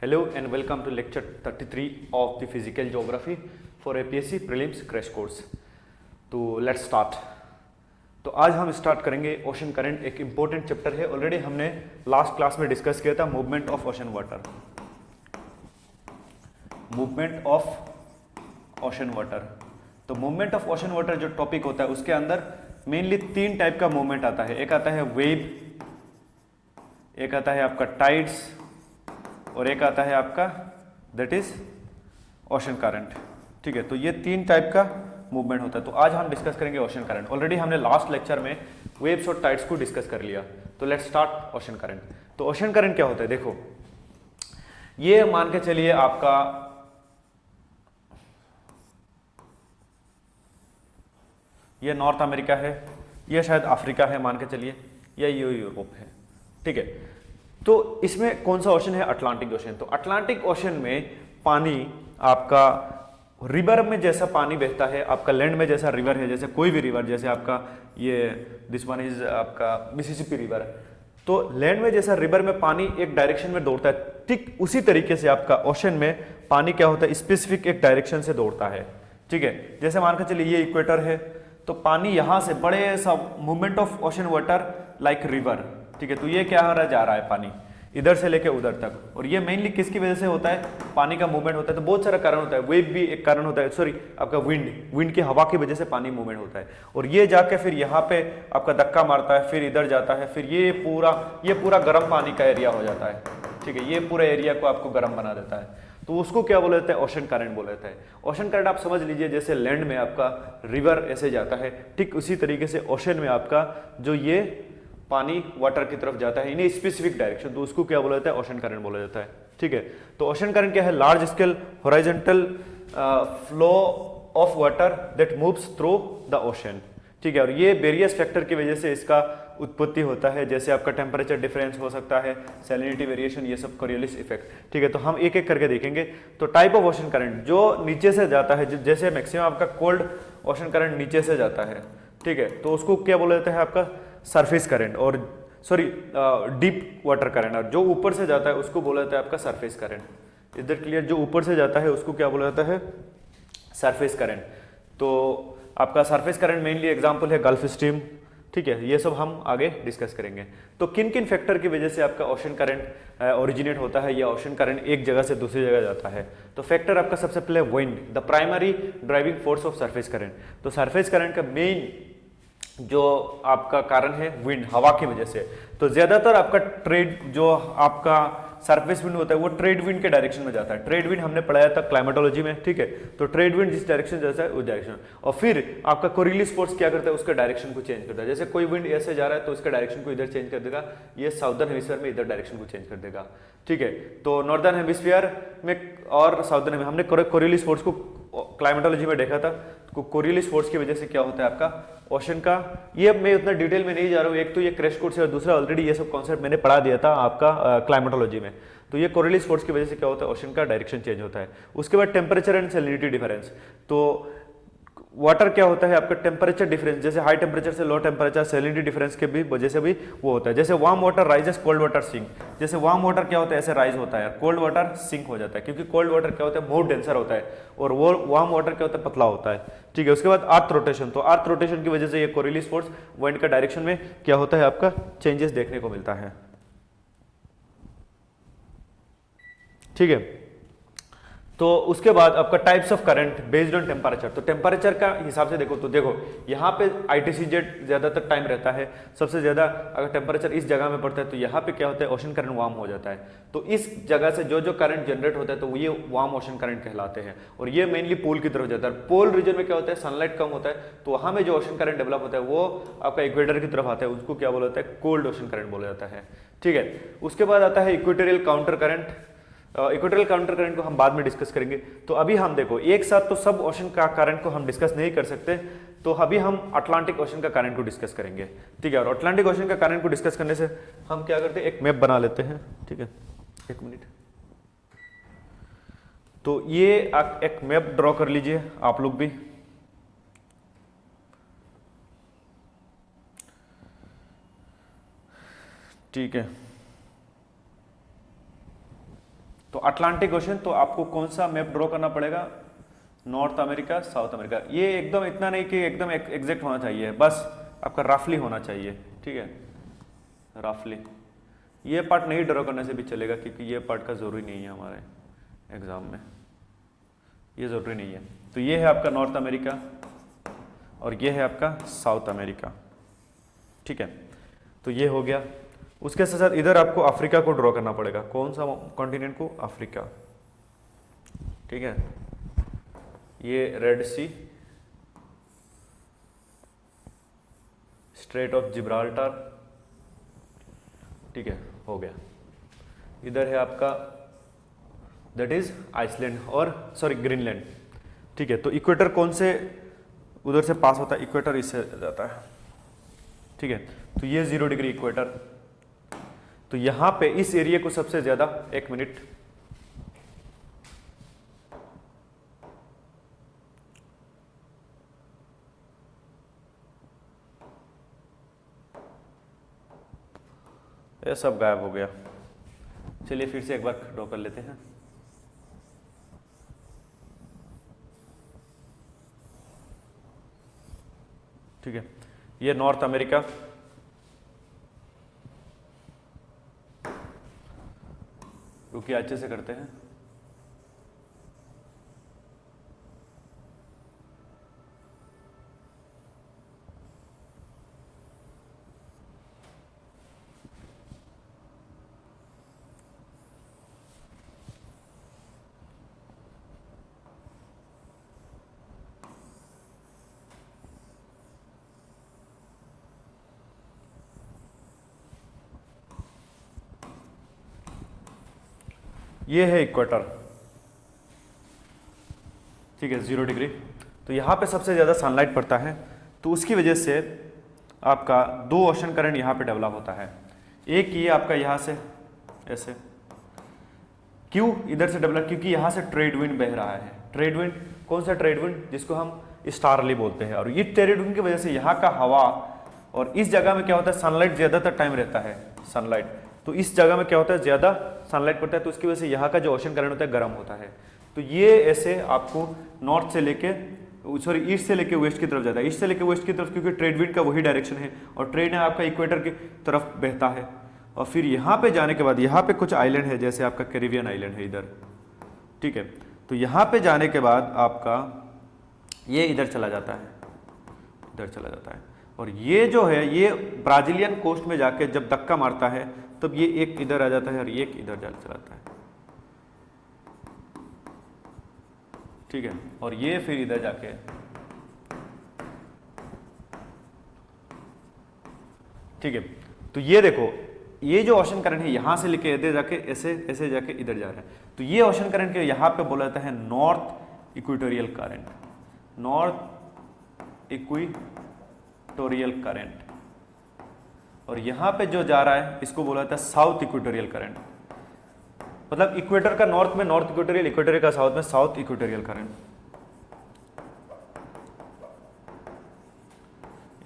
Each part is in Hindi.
Hello and welcome to lecture 33 of the physical geography for APSC prelims crash course. तो लेट्स स्टार्ट। तो आज हम स्टार्ट करेंगे ओशन करंट। एक इम्पोर्टेंट चैप्टर है, ऑलरेडी हमने लास्ट क्लास में डिस्कस किया था movement of ocean water. Movement of ocean water, तो मूवमेंट ऑफ ओशन वाटर जो टॉपिक होता है उसके अंदर मेनली तीन टाइप का मूवमेंट आता है। एक आता है वेव, एक आता है आपका टाइड्स और एक आता है आपका दैट इज ओशन करंट। ठीक है, तो ये तीन टाइप का मूवमेंट होता है। तो आज हम डिस्कस करेंगे ओशन करंट। ऑलरेडी हमने लास्ट लेक्चर में वेव्स और टाइड्स को डिस्कस कर लिया। तो लेट्स स्टार्ट ओशन करंट। तो ओशन करंट क्या होता है, देखो ये मान के चलिए आपका ये नॉर्थ अमेरिका है, ये शायद अफ्रीका है मान के चलिए, या ये यूरोप है। ठीक है, तो इसमें कौन सा ओशन है? Atlantic ocean. तो अटलांटिक ओशन में पानी आपका रिवर में जैसा पानी बहता है, आपका लैंड में जैसा रिवर है, जैसे कोई भी रिवर, जैसे आपका ये दिस वन इज आपका मिसिसिपी रिवर। तो लैंड में जैसा रिवर में पानी एक डायरेक्शन में दौड़ता है, ठीक उसी तरीके से आपका ओशन में पानी क्या होता है, स्पेसिफिक एक डायरेक्शन से दौड़ता है। ठीक है, जैसे मान के चलिए ये इक्वेटर है, तो पानी यहां से बड़े सा movement of ocean water like river. ठीक है, तो ये क्या हो रहा है, जा रहा है पानी इधर से लेके उधर तक। और ये मेनली किसकी वजह से होता है? पानी का मूवमेंट होता है। तो बहुत सारा कारण होता है, वेव भी एक कारण होता है, सॉरी आपका विंड की हवा की वजह से पानी मूवमेंट होता है। और ये जाके फिर यहाँ पे आपका धक्का मारता है, फिर इधर जाता है, फिर ये पूरा गर्म पानी का एरिया हो जाता है। ठीक है, ये पूरे एरिया को आपको गर्म बना देता है। तो उसको क्या बोला जाता है? ओशन करंट बोला जाता है। ओशन करंट आप समझ लीजिए जैसे लैंड में आपका रिवर ऐसे जाता है, ठीक उसी तरीके से ओशन में आपका जो ये पानी वाटर की तरफ जाता है इन स्पेसिफिक डायरेक्शन, तो उसको क्या बोला जाता है? ओशन करंट बोला जाता है। ठीक है, तो ओशन करंट क्या है? Large scale horizontal flow of water that moves through the ocean. ठीक है, और ये वेरियस फैक्टर की वजह से इसका उत्पत्ति होता है, जैसे आपका टेम्परेचर डिफरेंस हो सकता है, सैलिनिटी वेरिएशन, ये सब कोरियोलिस इफेक्ट। ठीक है, तो हम एक एक करके देखेंगे। तो टाइप ऑफ ओशन करंट जो नीचे से जाता है, जैसे मैक्सिमम आपका कोल्ड ओशन करंट नीचे से जाता है। ठीक है, तो उसको क्या बोला जाता है? आपका सरफेस करंट, और सॉरी डीप वाटर करंट। और जो ऊपर से जाता है उसको बोला जाता है आपका सरफेस करंट। इधर क्लियर? जो ऊपर से जाता है उसको क्या बोला जाता है? Surface current. तो आपका सरफेस करंट मेनली एग्जांपल है गल्फ स्ट्रीम। ठीक है, ये सब हम आगे डिस्कस करेंगे। तो किन किन फैक्टर की वजह से आपका ओशन करंट ओरिजिनेट होता है या ओशन करंट एक जगह से दूसरी जगह जाता है? तो फैक्टर आपका सबसे पहले wind, the primary driving force of surface current. तो सरफेस करंट का मेन जो आपका कारण है विंड, हवा की वजह से। तो ज्यादातर आपका ट्रेड जो आपका सरफेस विंड होता है वो ट्रेड विंड के डायरेक्शन में जाता है। ट्रेड विंड हमने पढ़ाया था क्लाइमेटोलॉजी में। ठीक है, तो ट्रेड विंड जिस डायरेक्शन जाता है उस डायरेक्शन। और फिर आपका कोरियोलिस फोर्स क्या करता है? उसका डायरेक्शन को चेंज करता है। जैसे कोई विंड ऐसे जा रहा है तो उसका डायरेक्शन को इधर चेंज कर देगा, ये साउदर्न हेमिस्फीयर में इधर डायरेक्शन को चेंज कर देगा। ठीक है, तो नॉर्दर्न हेमिस्फीयर में और साउदर्न में हमने कोरियोलिस फोर्स को क्लाइमेटोलॉजी में देखा था। कोरियोलिस फोर्स की वजह से क्या होता है आपका ओशन का, ये मैं उतना डिटेल में नहीं जा रहा हूँ, एक तो ये क्रैश कोर्स है और दूसरा ऑलरेडी ये सब कॉन्सेप्ट मैंने पढ़ा दिया था आपका क्लाइमेटोलॉजी में। तो ये कोरियोलिस फोर्स की वजह से क्या होता है? ओशन का डायरेक्शन चेंज होता है। उसके बाद टेम्परेचर एंड सैलिनिटी डिफरेंस। तो वाटर क्या होता है आपका? टेम्परेचर डिफरेंस, जैसे हाई टेम्परेचर से लो टेम्परेचर, सैलिनिटी डिफरेंस के भी वजह से भी वो होता है। जैसे warm water rises, cold water sink. जैसे वार्म वाटर क्या होता है? ऐसे राइज होता है, कोल्ड वाटर सिंक हो जाता है, क्योंकि कोल्ड वाटर क्या होता है? मोर डेंसर होता है, और वो वार्म वाटर क्या होता है? पतला होता है। ठीक है, उसके बाद अर्थ रोटेशन। तो अर्थ रोटेशन की वजह से ये कोरियोलिस फोर्स विंड का डायरेक्शन में क्या होता है? आपका चेंजेस देखने को मिलता है। ठीक है, तो उसके बाद आपका types of current based on temperature. तो टेम्परेचर का हिसाब से देखो, तो देखो यहाँ पे ITCZ ज्यादातर टाइम रहता है, सबसे ज्यादा अगर टेम्परेचर इस जगह में पड़ता है तो यहाँ पे क्या होता है? ओशन करंट वार्म हो जाता है। तो इस जगह से जो जो करंट जनरेट होता है तो ये वार्म ओशन करंट कहलाते हैं, और ये मेनली पोल की तरफ जाता है। पोल रीजन में क्या होता है? सनलाइट कम होता है, तो वहां में जो ओशन करंट डेवलप होता है वो आपका इक्वेटर की तरफ आता है, उसको क्या बोला जाता है? कोल्ड ओशन करंट बोला जाता है। ठीक है, उसके बाद आता है equatorial counter current. Equatorial counter current को हम बाद में डिस्कस करेंगे। तो अभी हम देखो एक साथ तो सब ओशन का करंट को हम डिस्कस नहीं कर सकते, तो अभी हम अटलांटिक ओशन का करंट को डिस्कस करेंगे। ठीक है, और अटलांटिक ओशन का करंट को डिस्कस करने से हम क्या करते हैं? एक मैप बना लेते हैं। ठीक है, एक मिनट। तो ये एक मैप ड्रॉ कर लीजिए आप लोग भी। ठीक है, तो अटलांटिक ओशन, तो आपको कौन सा मैप ड्रॉ करना पड़ेगा, नॉर्थ अमेरिका, साउथ अमेरिका। ये एकदम इतना नहीं कि एकदम एग्जैक्ट होना चाहिए, बस आपका रफली होना चाहिए, ठीक है, रफली। ये पार्ट नहीं ड्रॉ करने से भी चलेगा, क्योंकि ये पार्ट का जरूरी नहीं है हमारे एग्जाम में, ये जरूरी नहीं है। तो ये है आपका नॉर्थ अमेरिका और ये है आपका साउथ अमेरिका, ठीक है। तो ये हो गया। उसके साथ साथ इधर आपको अफ्रीका को ड्रॉ करना पड़ेगा। कौन सा कॉन्टिनेंट को, अफ्रीका, ठीक है। ये Red Sea, strait of Gibraltar, ठीक है, हो गया। इधर है आपका दैट इज आइसलैंड और सॉरी ग्रीनलैंड, ठीक है। तो इक्वेटर कौन से उधर से पास होता है, इक्वेटर इससे जाता है, ठीक है। तो ये 0 डिग्री इक्वेटर। तो यहां पे इस एरिया को सबसे ज्यादा, 1 मिनट, ये सब गायब हो गया। चलिए फिर से एक बार ड्रॉ कर लेते हैं। ठीक है, ये नॉर्थ अमेरिका, रुकिए अच्छे से करते हैं। ये है इक्वेटर, ठीक है, 0 डिग्री। तो यहाँ पे सबसे ज़्यादा सनलाइट पड़ता है, तो उसकी वजह से आपका 2 ओशन करंट यहाँ पे डेवलप होता है। एक ये आपका यहाँ से ऐसे, क्यों इधर से डेवलप, क्योंकि यहाँ से ट्रेड विंड बह रहा है। ट्रेड विंड, कौन सा ट्रेड विंड, जिसको हम स्टारली बोलते हैं। और ये ट्रेड विंड की वजह से यहाँ का हवा, और इस जगह में क्या होता है, सनलाइट ज़्यादातर टाइम रहता है, सनलाइट। तो इस जगह में क्या होता है, ज़्यादा सनलाइट पड़ता है, तो उसकी वजह से यहाँ का जो ओशन करंट होता है गर्म होता है। तो ये ऐसे आपको नॉर्थ से लेके, सॉरी ईस्ट से लेके वेस्ट की तरफ जाता है, ईस्ट से लेके वेस्ट की तरफ, क्योंकि ट्रेड विंड का वही डायरेक्शन है, और ट्रेड है आपका इक्वेटर की तरफ बहता है। और फिर यहाँ पे जाने के बाद यहाँ पे कुछ आइलैंड है, जैसे आपका कैरिबियन आइलैंड है इधर, ठीक है। तो यहाँ पे जाने के बाद आपका ये इधर चला जाता है, इधर चला जाता है। और ये जो है, ये ब्राजीलियन कोस्ट में जाके जब धक्का मारता है, तब ये एक इधर आ जाता है और एक इधर जा चलाता है, ठीक है। और ये फिर इधर जाके, ठीक है। तो ये देखो, ये जो ओशन करंट है यहाँ से लेके इधर जाके ऐसे ऐसे जाके इधर जा रहा है। तो ये ओशन करंट के यहाँ पे बोला जाता है north equatorial current, north equatorial current. और यहाँ पे जो जा रहा है इसको बोला जाता है साउथ इक्वेटोरियल करंट। मतलब इक्वेटर का नॉर्थ में नॉर्थ इक्वेटोरियल, इक्वेटर का साउथ में south equatorial current.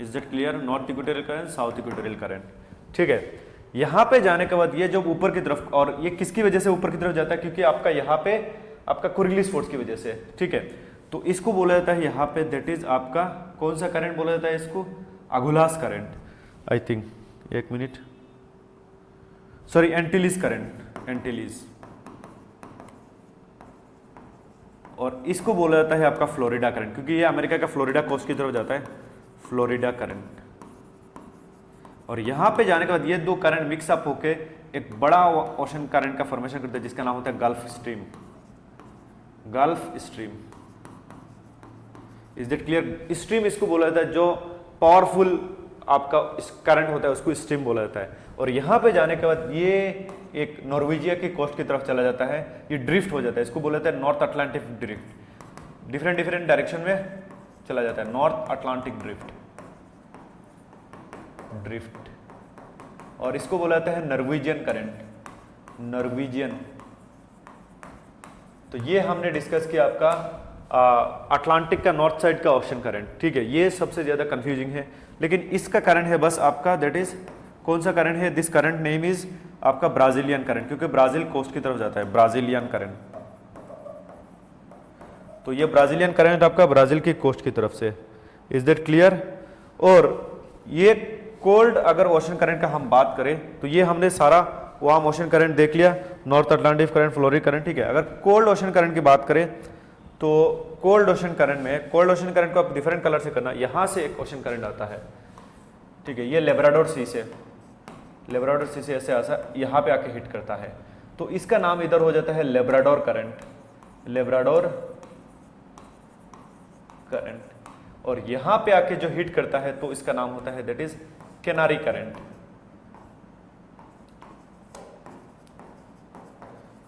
Is that clear? North equatorial current, south equatorial current, ठीक है। यहाँ पे जाने के बाद ये जब ऊपर की तरफ, और ये किसकी वजह से ऊपर की तरफ जाता है, क्योंकि आपका यहाँ पे आपका कुरिलिस फोर्स की वजह से, ठीक है। तो इसको बोला जाता है यहाँ पे, दैट इज आपका कौन सा करंट बोला जाता है इसको, Agulhas current, I think, 1 minute, sorry Antilles current, Antilles. और इसको बोला जाता है आपका फ्लोरिडा करंट, क्योंकि ये अमेरिका का फ्लोरिडा कोस्ट की तरफ जाता है, फ्लोरिडा करंट। और यहाँ पे जाने के बाद ये 2 करंट मिक्सअप होके एक बड़ा ओशन करंट का फॉर्मेशन करते हैं, जिसका नाम होता है gulf stream, gulf stream. Is that clear? Stream इसको बोला जाता है, जो पावरफुल आपका करंट होता है उसको स्ट्रीम बोला जाता है। और यहाँ पे जाने के बाद ये एक नॉर्वेजिया की कोस्ट की तरफ चला जाता है, ये ड्रिफ्ट हो जाता है, इसको बोला जाता है north Atlantic drift. Different different direction में चला जाता है, नॉर्थ अटलांटिक ड्रिफ्ट, ड्रिफ्ट। और इसको बोला जाता है नॉर्वेजियन करंट, नॉर्वेजियन। तो ये हमने डिस्कस किया आपका अटलांटिक का नॉर्थ साइड का ओशन करंट, ठीक है। ये सबसे ज्यादा कंफ्यूजिंग है, लेकिन इसका करंट है बस आपका, दैट इज कौन सा करंट है, दिस करंट नेम इज आपका ब्राजीलियन करंट, क्योंकि ब्राजील कोस्ट की तरफ जाता है, ब्राजीलियन करंट। तो ये ब्राजीलियन करंट आपका ब्राजील की कोस्ट की तरफ से, इज दैट क्लियर। और ये कोल्ड अगर ओशन करंट का हम बात करें तो ये हमने सारा वार्म ओशन करंट देख लिया, north Atlantic current, fluoride current, ठीक है। अगर कोल्ड ओशन करंट की बात करें तो कोल्ड ओशन करंट में, कोल्ड ओशन करंट को आप डिफरेंट कलर से करना, यहां से एक ओशन करंट आता है, ठीक है, ये लेब्राडोर सी से, लेब्राडोर सी से ऐसे ऐसा यहाँ पे आके हिट करता है, तो इसका नाम इधर हो जाता है लेब्राडोर करंट, लेब्राडोर करंट। और यहां पे आके जो हिट करता है तो इसका नाम होता है that is Canary current,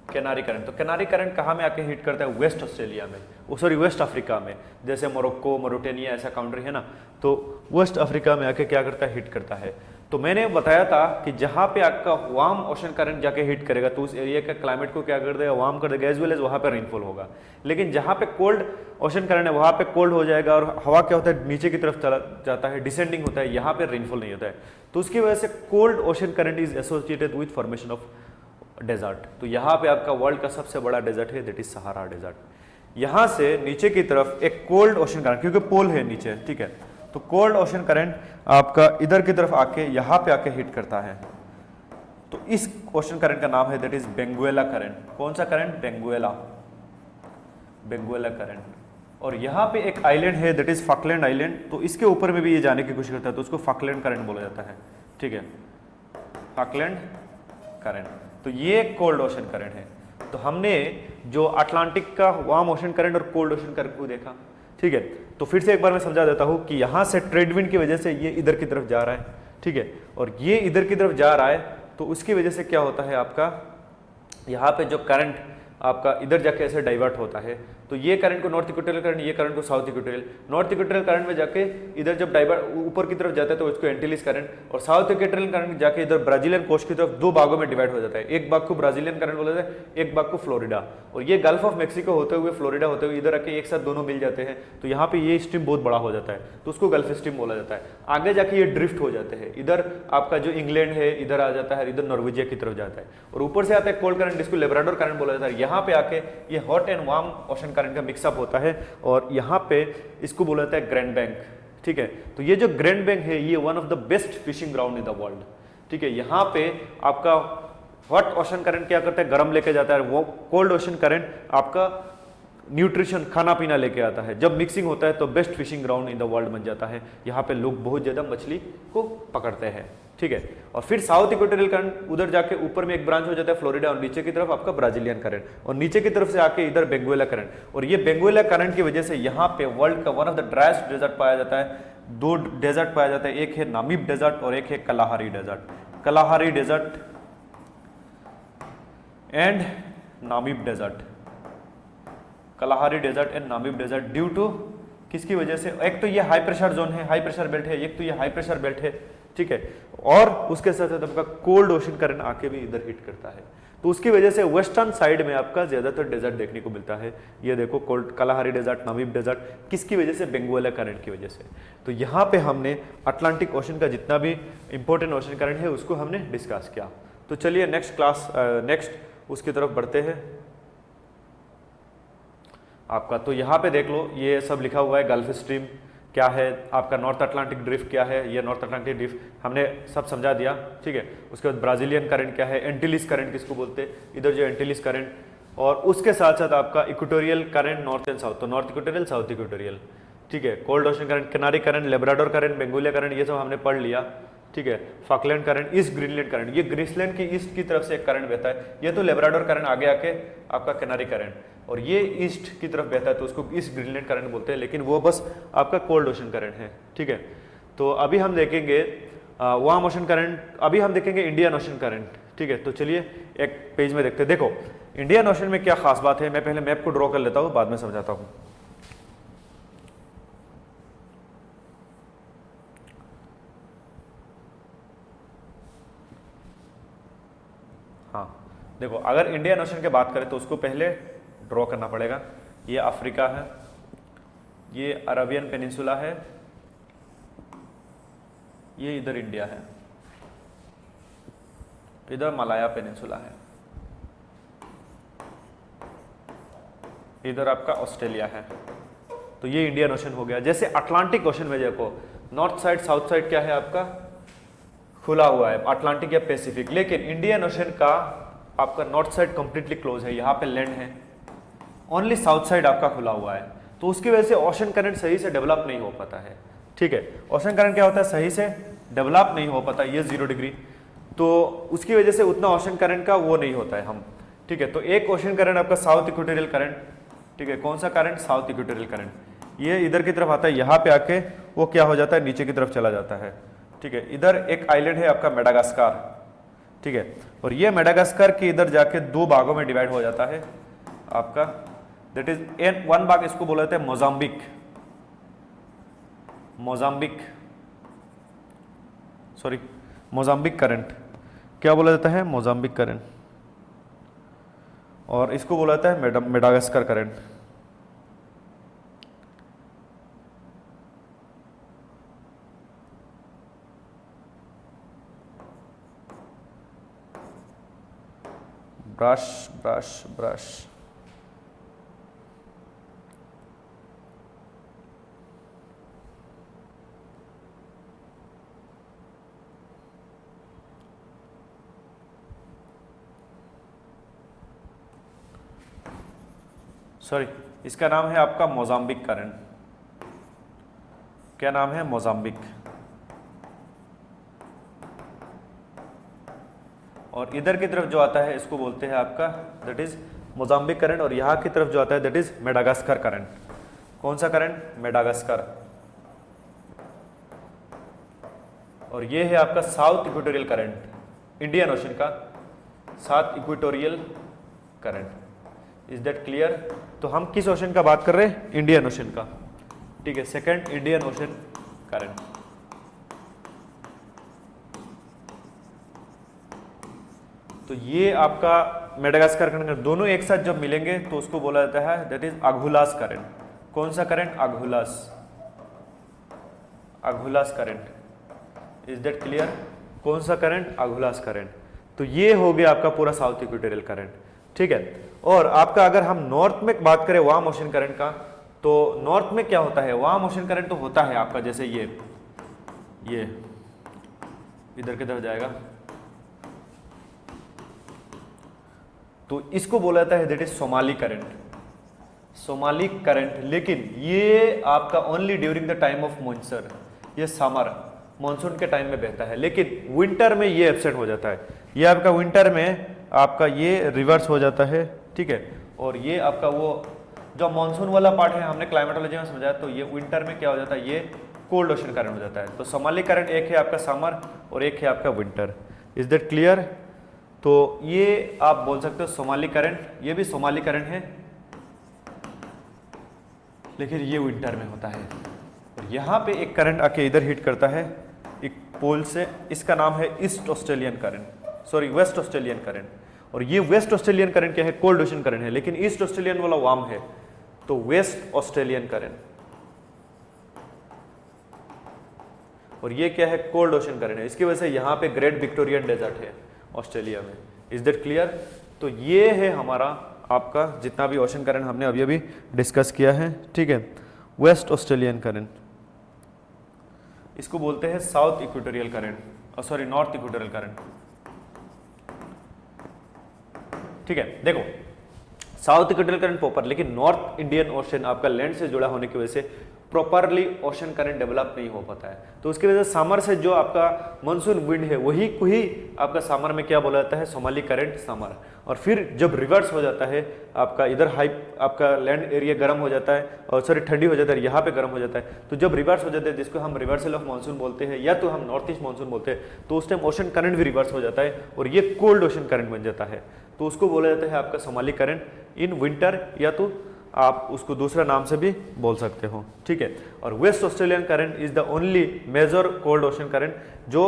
Canary current. तो कैनारी करंट कहाँ में आके हिट करता है? वेस्ट ऑस्ट्रेलिया में, सॉरी वेस्ट अफ्रीका में, जैसे मोरक्को, मोरिटेनिया ऐसा कंट्री है ना, तो वेस्ट अफ्रीका में आके क्या करता है? हिट करता है। तो मैंने बताया था कि जहाँ पे आपका वार्म ओशन करंट जाके हिट करेगा तो उस एरिया का क्लाइमेट को क्या कर देगा? वार्म कर देगा, एज वेल एज वहाँ पे रेनफॉल होगा। लेकिन जहाँ पे कोल्ड ओशन करंट है वहाँ पे कोल्ड हो जाएगा और हवा क्या होता है? नीचे की तरफ चला जाता है, डिसेंडिंग होता है, यहाँ पे रेनफॉल नहीं होता है। तो उसकी वजह से cold ocean current is associated with formation of desert. तो यहाँ पे आपका वर्ल्ड का सबसे बड़ा डेजर्ट है, दैट इज सहारा डेजर्ट। यहाँ से नीचे की तरफ एक कोल्ड ओशन करंट, क्योंकि पोल है नीचे, ठीक है, तो कोल्ड ओशन करंट आपका इधर की तरफ आके यहाँ पे आके हिट करता है, तो इस ओशन करंट का नाम है दैट इज बेंगुएला करंट। कौन सा करंट? Benguela, Benguela current. और यहाँ पे एक आइलैंड है दैट इज फॉकलैंड आइलैंड, तो इसके ऊपर में भी ये जाने की कोशिश करता है, तो उसको फॉकलैंड करंट बोला जाता है, ठीक है, फॉकलैंड करंट। तो ये कोल्ड ओशन करंट है। तो हमने जो अटलांटिक का वार्म ओशन करंट और कोल्ड ओशन करंट को देखा, ठीक है। तो फिर से एक बार मैं समझा देता हूं कि यहां से ट्रेड विंड की वजह से ये इधर की तरफ जा रहा है, ठीक है, और ये इधर की तरफ जा रहा है, तो उसकी वजह से क्या होता है आपका, यहाँ पे जो करंट आपका इधर जाके ऐसे डाइवर्ट होता है, तो ये करंट को नॉर्थ इक्वेटोरियल करंट, ये करंट को south equatorial, north equatorial current में जाके इधर जब डाइवर्ट ऊपर की तरफ जाता है तो उसको एंटीलिस करंट, और साउथ इक्वेटोरियल करंट जाके इधर ब्राजीलियन कोस्ट की तरफ दो भागों में डिवाइड हो जाता है, एक भाग को ब्राजीलियन करंट बोला जाता है, एक भाग को फ्लोरिडा, और ये गल्फ ऑफ मेक्सिको होते हुए फ्लोरिडा होते हुए इधर आके एक साथ दोनों मिल जाते हैं, तो यहाँ पे ये स्ट्रीम बहुत बड़ा हो जाता है, तो उसको गल्फ स्ट्रीम बोला जाता है। आगे जाके ये ड्रिफ्ट हो जाते हैं, इधर आपका जो इंग्लैंड है इधर आ जाता है, इधर नॉर्वेजिया की तरफ जाता है, और ऊपर से आता है कोल्ड करंट, जिसको लेब्राडोर करंट बोला जाता है। यहाँ पे आके ये hot and warm ocean current का मिक्सअप होता है, और यहाँ पे इसको बोला जाता है ग्रैंड बैंक, ठीक है। तो ये जो ग्रैंड बैंक है ये one of the best fishing ground in the world, ठीक है। यहाँ पे आपका हॉट ओशन करंट क्या करता है? गर्म लेके जाता है, वो कोल्ड ओशन करंट आपका न्यूट्रिशन, खाना पीना लेके आता है। जब मिक्सिंग होता है तो best fishing ground in the world बन जाता है, यहाँ पे लोग बहुत ज़्यादा मछली को पकड़ते हैं, ठीक है। और फिर साउथ इक्वेटोरियल करंट उधर जाके ऊपर में एक ब्रांच हो जाता है फ्लोरिडा, और नीचे की तरफ आपका ब्राजीलियन करंट, और नीचे की तरफ से आके इधर बेंगुएला करंट, और ये बेंगुएला करंट की वजह से यहाँ पे वर्ल्ड का one of the driest desert पाया जाता है। दो डेजर्ट पाया जाता है, एक है नामीब डेजर्ट और एक है Kalahari desert. Kalahari desert and Namib desert, Kalahari desert and Namib desert, due to किसकी वजह से? एक तो ये हाई प्रेशर जोन है, हाई प्रेशर बेल्ट है, एक तो ये हाई प्रेशर बेल्ट है, ठीक है, और उसके साथ साथ आपका कोल्ड ओशन करंट आके भी इधर हिट करता है, तो उसकी वजह से वेस्टर्न साइड में आपका ज्यादातर डेजर्ट देखने को मिलता है। ये देखो cold Kalahari desert, Namib desert, किसकी वजह से? बेंगुएला करंट की वजह से। तो यहाँ पे हमने अटलांटिक ओशन का जितना भी इंपॉर्टेंट ओशन करंट है उसको हमने डिस्कस किया। तो चलिए नेक्स्ट क्लास, नेक्स्ट उसकी तरफ बढ़ते हैं आपका। तो यहाँ पे देख लो ये सब लिखा हुआ है, गल्फ स्ट्रीम क्या है, आपका नॉर्थ अटलांटिक ड्रिफ्ट क्या है, ये नॉर्थ अटलांटिक ड्रिफ्ट हमने सब समझा दिया, ठीक है। उसके बाद ब्राजीलियन करंट क्या है, एंटीलिस करंट किसको बोलते हैं, इधर जो एंटीलिस करंट, और उसके साथ साथ आपका equatorial current north and south, तो नॉर्थ इक्वेटोरियल, साउथ इक्वेटोरियल, ठीक है। Cold ocean current, Canary current, Labrador current, Benguela current, ये सब हमने पढ़ लिया, ठीक है। Falkland current, east Greenland current, ये ग्रीनलैंड की ईस्ट की तरफ से एक करंट बहता है, ये तो लेब्राडोर करंट आगे आके आपका कैनारी करंट, और ये ईस्ट की तरफ बहता है तो उसको ईस्ट ग्रीनलैंड करंट बोलते हैं, लेकिन वो बस आपका कोल्ड ओशन करंट है, ठीक है। तो अभी हम देखेंगे वार्म ओशन करंट, अभी हम देखेंगे इंडियन ओशन करंट, ठीक है। तो चलिए एक पेज में देखते हैं। देखो इंडियन ओशन में क्या खास बात है, मैं पहले मैप को ड्रॉ कर लेता हूँ, बाद में समझाता हूँ। हाँ देखो, अगर इंडियन ओशन की बात करें तो उसको पहले ड्रॉ करना पड़ेगा। ये अफ्रीका है, ये अरबियन पेनिनसुला है, ये इधर इंडिया है, इधर मलाया पेनिनसुला है, इधर आपका ऑस्ट्रेलिया है। तो ये इंडियन ओशन हो गया। जैसे अटलांटिक ओशन में देखो नॉर्थ साइड साउथ साइड क्या है आपका खुला हुआ है, अटलांटिक या पैसिफिक, लेकिन इंडियन ओशन का आपका नॉर्थ साइड कंप्लीटली क्लोज है, यहाँ पे लैंड है, ओनली साउथ साइड आपका खुला हुआ है। तो उसकी वजह से ओशन करंट सही से डेवलप नहीं हो पाता है। ठीक है, ओशन करंट क्या होता है, सही से डेवलप नहीं हो पाता, ये 0 डिग्री, तो उसकी वजह से उतना ओशन करंट का वो नहीं होता है हम। ठीक है, तो एक ओशन करंट आपका साउथ इक्वेटोरियल करंट, ठीक है, कौन सा करंट, साउथ इक्वेटोरियल करंट, ये इधर की तरफ आता है, यहाँ पे आके वो क्या हो जाता है, नीचे की तरफ चला जाता है। ठीक है, इधर एक आइलैंड है आपका मेडागास्कार, ठीक है, और ये मेडागास्कार के इधर जाके 2 भागों में डिवाइड हो जाता है आपका, दैट इज वन भाग इसको बोला जाता है मोजाम्बिक, मोजाम्बिक करंट, क्या बोला जाता है, मोजाम्बिक करंट, और इसको बोला जाता है Madagascar current. Brush brush brush, sorry, इसका नाम है आपका मोजाम्बिक करंट। क्या नाम है, मोजाम्बिक। और इधर की तरफ जो आता है इसको बोलते हैं आपका दैट इज मोजाम्बिक करंट, और यहाँ की तरफ जो आता है दैट इज मेडागास्कर करंट। कौन सा करंट, मेडागास्कर। और ये है आपका south equatorial current, Indian ocean का south equatorial current. Is that clear. तो हम किस ओशन का बात कर रहे हैं, इंडियन ओशन का। ठीक है, सेकंड इंडियन ओशन करंट। तो ये आपका मेडागास्कर करंट दोनों एक साथ जब मिलेंगे तो उसको बोला जाता है दैट इज अगुलास करंट। कौन सा current, Agulhas, Agulhas current. Is that clear. कौन सा करंट, अगुलास करंट। तो ये हो गया आपका पूरा साउथ इक्वेटोरियल करंट। ठीक है, और आपका अगर हम नॉर्थ में बात करें वार्म ओशन करंट का, तो नॉर्थ में क्या होता है, वार्म ओशन करंट तो होता है आपका जैसे ये इधर की तरफ जाएगा, तो इसको बोला जाता है that is Somali current, Somali current. लेकिन ये आपका only during the time of monsoon, ये समर मॉनसून के टाइम में बहता है, लेकिन विंटर में ये एब्सेंट हो जाता है। ये आपका विंटर में आपका ये रिवर्स हो जाता है। ठीक है, और ये आपका वो जो मॉनसून वाला पार्ट है हमने क्लाइमेटोलॉजी में समझाया, तो ये विंटर में क्या हो जाता है, ये कोल्ड ओशन करंट हो जाता है। तो सोमाली करंट एक है आपका समर और एक है आपका विंटर। Is that clear. तो ये आप बोल सकते हो सोमाली करंट, ये भी सोमाली करंट है लेकिन ये विंटर में होता है। और यहाँ पे एक करंट आके इधर हिट करता है एक पोल से, इसका नाम है east Australian current, sorry waste Australian current. और ये वेस्ट ऑस्ट्रेलियन करंट क्या है, कोल्ड ओशन करंट है, लेकिन ईस्ट ऑस्ट्रेलियन वाला वार्म है, तो वेस्ट ऑस्ट्रेलियन करंट। और ये क्या है, कोल्ड ओशन करंट है। इसकी वजह से यहाँ पे ग्रेट विक्टोरियन डेजर्ट है ऑस्ट्रेलिया में। Is that clear. तो ये है हमारा आपका जितना भी ओशन करंट हमने अभी अभी डिस्कस किया है। ठीक है, वेस्ट ऑस्ट्रेलियन करंट, इसको बोलते हैं south equatorial current, sorry north equatorial current. ठीक है, देखो साउथ इक्वेटोरियल करंट प्रॉपर, लेकिन नॉर्थ इंडियन ओशन आपका लैंड से जुड़ा होने की वजह से प्रॉपरली ओशन करंट डेवलप नहीं हो पाता है। तो उसकी वजह से समर से जो आपका मानसून विंड है वही को ही आपका समर में क्या बोला जाता है, सोमाली करंट समर। और फिर जब रिवर्स हो जाता है आपका इधर हाई आपका लैंड एरिया गर्म हो जाता है, और सॉरी ठंडी हो जाता है, यहाँ पे गर्म हो जाता है। तो जब रिवर्स हो जाता है जिसको हम रिवर्सल ऑफ मानसून बोलते हैं या तो हम नॉर्थ ईस्ट मानसून बोलते हैं, तो उस टाइम ओशन करंट भी रिवर्स हो जाता है और ये कोल्ड ओशन करंट बन जाता है। तो उसको बोला जाता है आपका सोमाली करंट इन विंटर, या तो आप उसको दूसरा नाम से भी बोल सकते हो। ठीक है, और West Australian current is the only major cold ocean current जो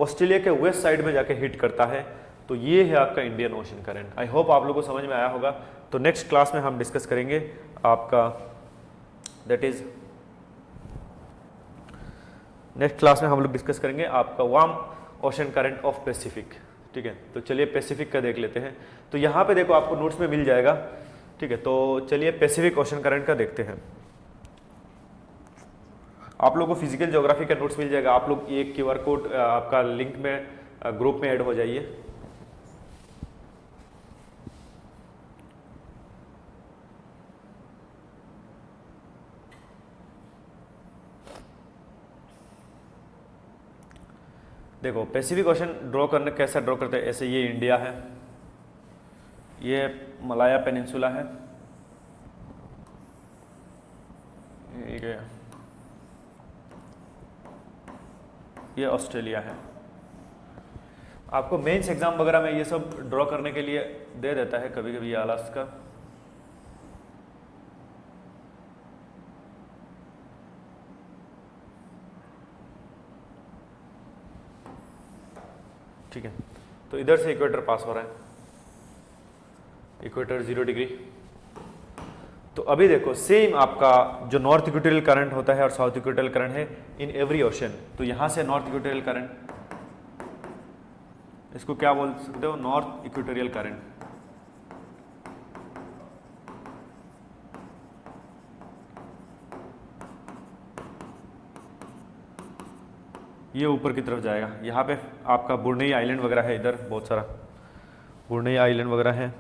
ऑस्ट्रेलिया के वेस्ट साइड में जाके हिट करता है। तो ये है आपका Indian ocean current. I hope आप लोगों को समझ में आया होगा। तो नेक्स्ट क्लास में हम डिस्कस करेंगे आपका दैट इज नेक्स्ट क्लास में हम लोग डिस्कस करेंगे आपका warm ocean current of Pacific. ठीक है, तो चलिए पैसिफिक का देख लेते हैं। तो यहाँ पे देखो आपको नोट्स में मिल जाएगा, ठीक है। तो चलिए पैसिफिक ओशन करंट का देखते हैं। आप लोगों को फिजिकल ज्योग्राफी का नोट्स मिल जाएगा, आप लोग ये QR कोड आपका लिंक में ग्रुप में ऐड हो जाइए। देखो पैसिफिक ओशन ड्रॉ करने कैसा ड्रॉ करते हैं, ऐसे ये इंडिया है, ये मलाया पेनिनसुला है, ये ऑस्ट्रेलिया है। आपको मेंस एग्जाम वगैरह में ये सब ड्रॉ करने के लिए दे देता है कभी कभी ये अलास्का। ठीक है, तो इधर से इक्वेटर पास हो रहा है, इक्वेटर 0 डिग्री। तो अभी देखो सेम आपका जो नॉर्थ इक्वेटोरियल करंट होता है और साउथ इक्वेटोरियल करंट है इन एवरी ओशन। तो यहां से नॉर्थ इक्वेटोरियल करंट, इसको क्या बोल सकते हो, नॉर्थ इक्वेटोरियल करंट। ये ऊपर की तरफ जाएगा, यहाँ पे आपका बुर्नेई आइलैंड वगैरह है, इधर बहुत सारा बुर्नेई आइलैंड वगैरह है,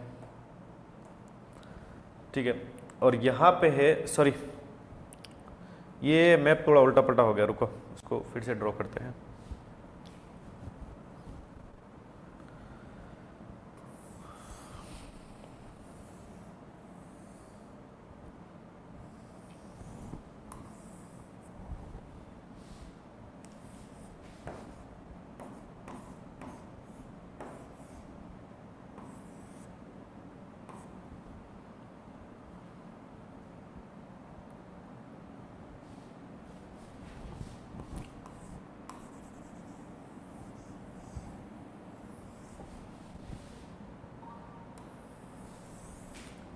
ठीक है। और यहाँ पे है, सॉरी ये मैप थोड़ा उल्टा पल्टा हो गया, रुको उसको फिर से ड्रॉ करते हैं।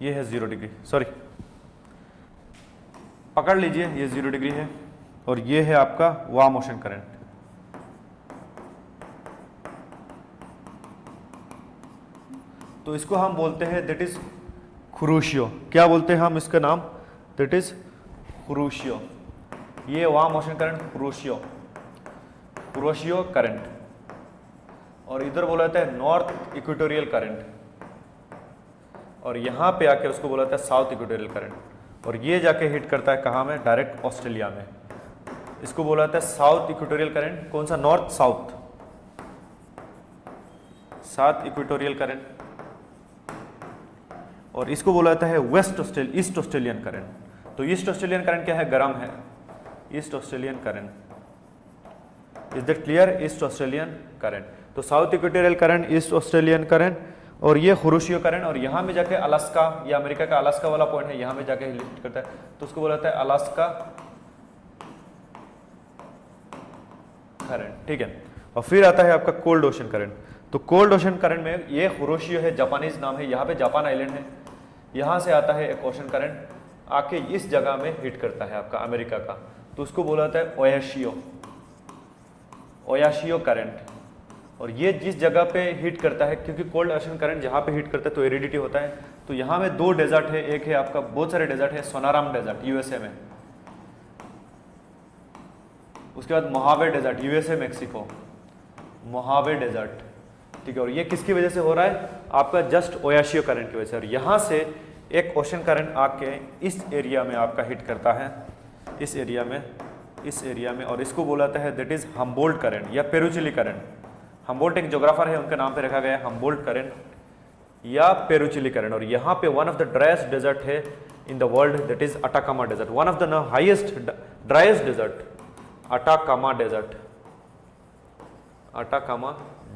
ये है 0 डिग्री, सॉरी पकड़ लीजिए, ये 0 डिग्री है और ये है आपका वार्म ओशन करंट। तो इसको हम बोलते हैं दैट इज कुरोशियो। क्या बोलते हैं हम इसका नाम, दैट इज कुरोशियो। ये warm ocean current Kuroshio, Kuroshio current. और इधर बोला जाता है नॉर्थ इक्वेटोरियल करंट, और यहाँ पे आके उसको बोला जाता है साउथ इक्वेटोरियल करंट। और ये जाके हिट करता है कहाँ में, डायरेक्ट ऑस्ट्रेलिया में। इसको बोला जाता है साउथ इक्वेटोरियल करंट। कौन सा, north south, south equatorial current. और इसको बोला जाता है ईस्ट ऑस्ट्रेलियन करंट। तो ईस्ट ऑस्ट्रेलियन करंट क्या है, गर्म है, east Australian current. Is that clear, east Australian current. तो south equatorial current, east Australian current, और ये कुरोशियो करंट। और यहाँ में जाके अलास्का, ये अमेरिका का अलास्का वाला पॉइंट है, यहाँ में जाके हिट करता है, तो उसको बोला जाता है अलास्का करंट, ठीक है। और फिर आता है आपका कोल्ड ओशन करंट। तो कोल्ड ओशन करंट में ये कुरोशियो है, जापानीज नाम है, यहाँ पे जापान आइलैंड है, यहाँ से आता है एक ओशन करंट, आके इस जगह में हिट करता है आपका अमेरिका का, तो उसको बोला जाता है ओयाशियो, ओयाशियो करंट। और ये जिस जगह पे हिट करता है, क्योंकि कोल्ड ओशन करंट जहाँ पे हिट करता है तो एरिडिटी होता है, तो यहाँ में दो डेजर्ट है, एक है आपका, बहुत सारे डेजर्ट है, सोनाराम डेजर्ट यूएसए में, उसके बाद Mojave desert USA Mexico, Mojave desert, ठीक है। और ये किसकी वजह से हो रहा है, आपका जस्ट ओयाशियो करंट की वजह से। और यहाँ से एक ओशन करंट आके इस एरिया में आपका हिट करता है, इस एरिया में, और इसको बोला जाता है दैट इज हम्बोल्ट करंट या पेरुचिली करंट। हम्बोल्ट एक ज्योग्राफर है, उनके नाम पे रखा गया है हम्बोल्ट करंट या पेरुचिली करंट। और यहाँ पे one of the driest desert है in the world, that is Atacama desert, one of the highest driest desert, Atacama desert, Atacama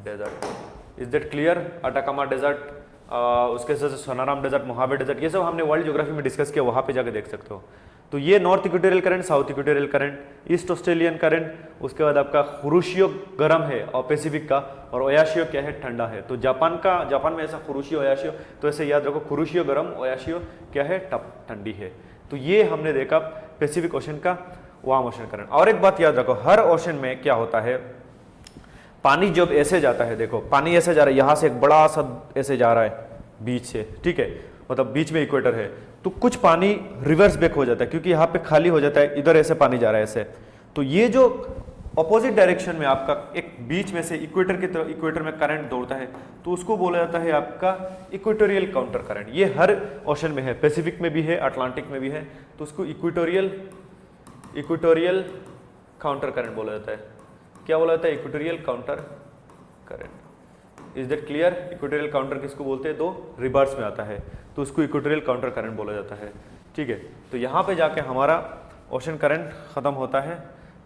desert. Is that clear, Atacama desert, उसके साथ सोनाराम डेजर्ट, मोहावे डेजर्ट, ये सब हमने वर्ल्ड ज्योग्राफी में डिस्कस किया, वहाँ पे जाके देख सकते हो। तो ये north equatorial current, south equatorial current, east Australian current, उसके बाद आपका कुरोशियो गर्म है और पैसिफिक का, और ओयाशियो क्या है, ठंडा है। तो जापान में ऐसा कुरोशियो ओयाशियो, तो ऐसे याद रखो, कुरोशियो गर्म, ओयाशियो क्या है, ठंडी है। तो ये हमने देखा पैसिफिक ओशन का वार्म ओशन करंट। और एक बात याद रखो, हर ओशन में क्या होता है, पानी जब ऐसे जाता है, देखो पानी ऐसे जा रहा है, यहाँ से एक बड़ा सा ऐसे जा रहा है बीच से, ठीक है, मतलब बीच में इक्वेटर है, तो कुछ पानी रिवर्स बैक हो जाता है क्योंकि यहाँ पे खाली हो जाता है, इधर ऐसे पानी जा रहा है ऐसे। तो ये जो अपोजिट डायरेक्शन में आपका एक बीच में से इक्वेटर की तरफ, इक्वेटर में करंट दौड़ता है, तो उसको बोला जाता है आपका इक्वेटोरियल काउंटर करंट। ये हर ओशन में है, पैसिफिक में भी है, अटलांटिक में भी है, तो उसको इक्वेटोरियल काउंटर करंट बोला जाता है। क्या बोला जाता है? Equatorial counter current. Is that clear? Equatorial counter किसको बोलते हैं? दो रिवर्स में आता है तो उसको इक्वेटोरियल काउंटर करंट बोला जाता है, ठीक है। तो यहाँ पे जाके हमारा ओशन करंट खत्म होता है,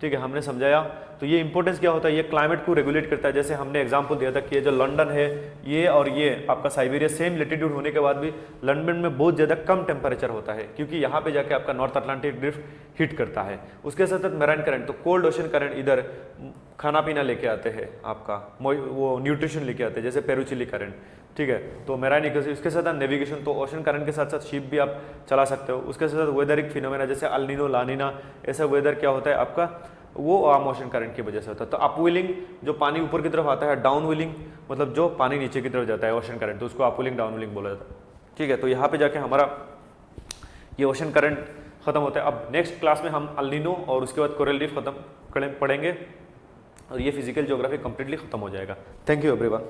ठीक है, हमने समझाया। तो ये इंपॉर्टेंस क्या होता है? ये क्लाइमेट को रेगुलेट करता है। जैसे हमने एग्जांपल दिया था कि ये जो लंदन है, ये और ये आपका साइबेरिया सेम लेटीट्यूड होने के बाद भी लंदन में बहुत ज़्यादा कम टेम्परेचर होता है क्योंकि यहाँ पे जाके आपका नॉर्थ अटलांटिक ड्रिफ्ट हिट करता है। उसके साथ साथ मैराइन करंट, तो कोल्ड ओशन करंट इधर खाना पीना लेके आते हैं, आपका वो न्यूट्रिशन लेके आते हैं, जैसे पेरुचिली करंट, ठीक है। तो मैराइन इकोसिस्टम, इसके साथ नेविगेशन, तो ओशन करंट के साथ साथ शिप भी आप चला सकते हो। उसके साथ वेदरिक फिनोमेना जैसे अल नीनो, ला नीना, ऐसा वेदर क्या होता है आपका, वो आर्म ओशन करंट की वजह से होता है। तो अपविलिंग, जो पानी ऊपर की तरफ आता है, डाउन विलिंग मतलब जो पानी नीचे की तरफ जाता है ओशन करंट, तो उसको अपविलिंग डाउन विलिंग बोला जाता है, ठीक है। तो यहाँ पे जाके हमारा ये ओशन करंट खत्म होता है। अब नेक्स्ट क्लास में हम अल नीनो और उसके बाद कोरल रीफ खत्म पढ़ेंगे और ये फिजिकल ज्योग्राफी कंप्लीटली खत्म हो जाएगा। Thank you everyone.